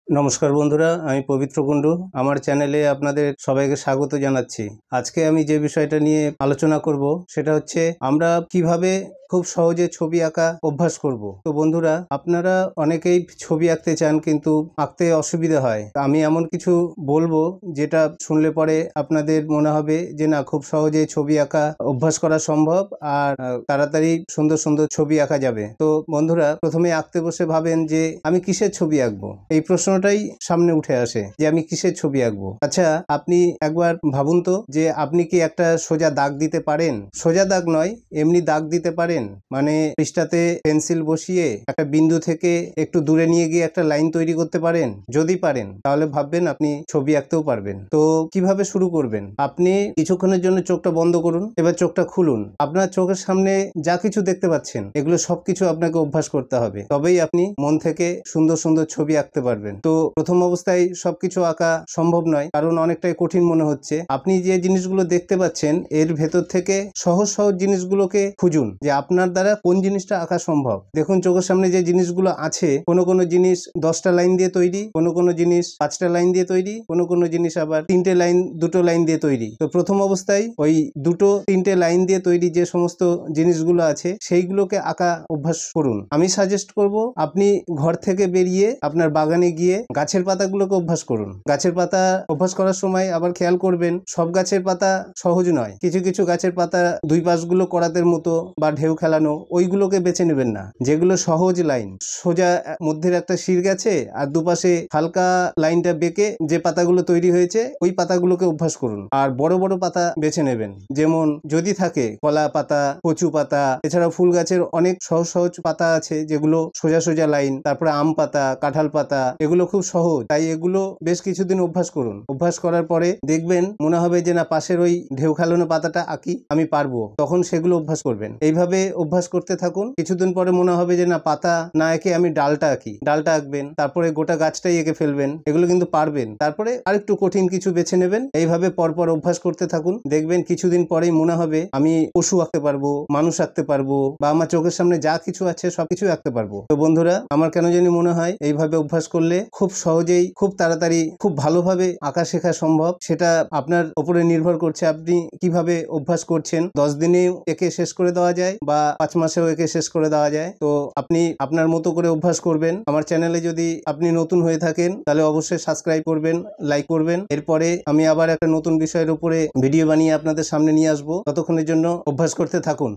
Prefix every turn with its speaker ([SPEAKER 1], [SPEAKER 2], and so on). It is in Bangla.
[SPEAKER 1] নমস্কার বন্ধুরা, আমি পবিত্র কুণ্ডু। আমার চ্যানেলে আপনাদের সবাইকে স্বাগত জানাচ্ছি। আজকে আমি যে বিষয়টা নিয়ে আলোচনা করব সেটা হচ্ছে আমরা কিভাবে খুব সহজে ছবি আঁকা অভ্যাস করব। তো বন্ধুরা, আপনারা অনেকেই ছবি আঁকতে চান কিন্তু আঁকতে অসুবিধা হয়। আমি এমন কিছু বলবো যেটা শুনলে পরে আপনাদের মনে হবে যে না, খুব সহজে ছবি আঁকা অভ্যাস করা সম্ভব আর তাড়াতাড়ি সুন্দর সুন্দর ছবি আঁকা যাবে। তো বন্ধুরা, প্রথমে আঁকতে বসে ভাবেন যে আমি কিসের ছবি আঁকবো, এই প্রশ্নটাই সামনে উঠে আসে যে আমি কিসের ছবি আঁকবো। আচ্ছা, আপনি একবার ভাবুন তো যে আপনি কি একটা সোজা দাগ দিতে পারেন? সোজা দাগ নয়, এমনি দাগ দিতে পারেন? মানে পৃষ্ঠাতে পেন্সিল বসিয়ে একটা বিন্দু থেকে একটু দূরে নিয়ে গিয়ে একটা লাইন তৈরি করতে পারেন? যদি পারেন তাহলে ভাববেন আপনি ছবি আঁকতেও পারবেন। তো কিভাবে শুরু করবেন? আপনি কিছুক্ষণের জন্য চোখটা বন্ধ করুন, এবার চোখটা খুলুন। আপনার চোখের সামনে যা কিছু দেখতে পাচ্ছেন এগুলো সবকিছু আপনাকে অভ্যাস করতে হবে, তবেই আপনি মন থেকে সুন্দর সুন্দর ছবি আঁকতে পারবেন। তো প্রথম অবস্থায় সবকিছু আঁকা সম্ভব নয়, কারণ অনেকটাই কঠিন মনে হচ্ছে। আপনি যে জিনিসগুলো দেখতে পাচ্ছেন এর ভেতর থেকে সহজ সহজ জিনিসগুলোকে খুঁজুন যে আপনার দ্বারা কোন জিনিসটা আঁকা সম্ভব। দেখুন চোখের সামনে যে জিনিসগুলো আছে, কোনো কোনো জিনিস 10টা লাইন দিয়ে তৈরি, কোনো কোনো জিনিস 5টা লাইন দিয়ে তৈরি, কোনো কোনো জিনিস আবার 3টে লাইন 2টো লাইন দিয়ে তৈরি। তো প্রথম অবস্থায় ওই 2-3টে লাইন দিয়ে তৈরি যে সমস্ত জিনিসগুলো আছে সেইগুলোকে আঁকা অভ্যাস করুন। আমি সাজেস্ট করব আপনি ঘর থেকে বেরিয়ে আপনার বাগানে গিয়ে গাছের পাতাগুলোকে অভ্যাস করুন। গাছের পাতা অভ্যাস করার সময় আবার খেয়াল করবেন সব গাছের পাতা সহজ নয়। কিছু কিছু গাছের পাতা দুই পাশগুলো করাতের মতো বা ঢেউ খেলানো, ওইগুলোকে বেছে নেবেন না। যেগুলো সহজ লাইন, সোজা মধ্যের একটা শির গেছে আর দুপাশে হালকা লাইনটা বেঁকে যে পাতাগুলো তৈরি হয়েছে ওই পাতাগুলোকে অভ্যাস করুন। আর বড় বড় পাতা বেছে নেবেন, যেমন যদি থাকে কলা পাতা, কচু পাতা, এছাড়াও ফুল গাছের অনেক সহজ সহজ পাতা আছে যেগুলো সোজা সোজা লাইন। তারপরে আম পাতা, কাঁঠাল পাতা, এগুলো খুব সহজ, তাই এগুলো বেশ কিছুদিন অভ্যাস করুন। অভ্যাস করার পরে দেখবেন মনে হবে যে না, পাশের ওই ঢেউ খেলানো পাতাটা আঁকি, আমি পারবো, তখন সেগুলো অভ্যাস করবেন। এইভাবে অভ্যাস করতে থাকুন। কিছুদিন পরে মনে হবে যে না, পাতা না এঁকে আমি ডালটা আঁকি, ডালটা আঁকবেন, তারপরে গোটা গাছটাই এঁকে ফেলবেন। এগুলো কিন্তু পারবেন। তারপরে আরেকটু কঠিন কিছু বেছে নেবেন। এইভাবে পরপর অভ্যাস করতে থাকুন। দেখবেন কিছুদিন পরেই মনে হবে আমি পশু আঁকতে পারবো, মানুষ আঁকতে পারবো, বা আমার চোখের সামনে যা কিছু আছে সবকিছু আঁকতে পারবো। তো বন্ধুরা, আমার কেন জানি মনে হয় এইভাবে অভ্যাস করলে খুব সহজেই, খুব তাড়াতাড়ি, খুব ভালোভাবে আঁকা শেখা সম্ভব। সেটা আপনার উপরে নির্ভর করছে আপনি কিভাবে অভ্যাস করছেন। 10 দিনেও একে শেষ করে দেওয়া যায় বা 5 মাসেও একে শেষ করে দেওয়া যায়। তো আপনি আপনার মতো করে অভ্যাস করবেন। আমার চ্যানেলে যদি আপনি নতুন হয়ে থাকেন তাহলে অবশ্যই সাবস্ক্রাইব করবেন, লাইক করবেন। এরপরে আমি আবার একটা নতুন বিষয়ের উপরে ভিডিও বানিয়ে আপনাদের সামনে নিয়ে আসবো। ততক্ষণের জন্য অভ্যাস করতে থাকুন।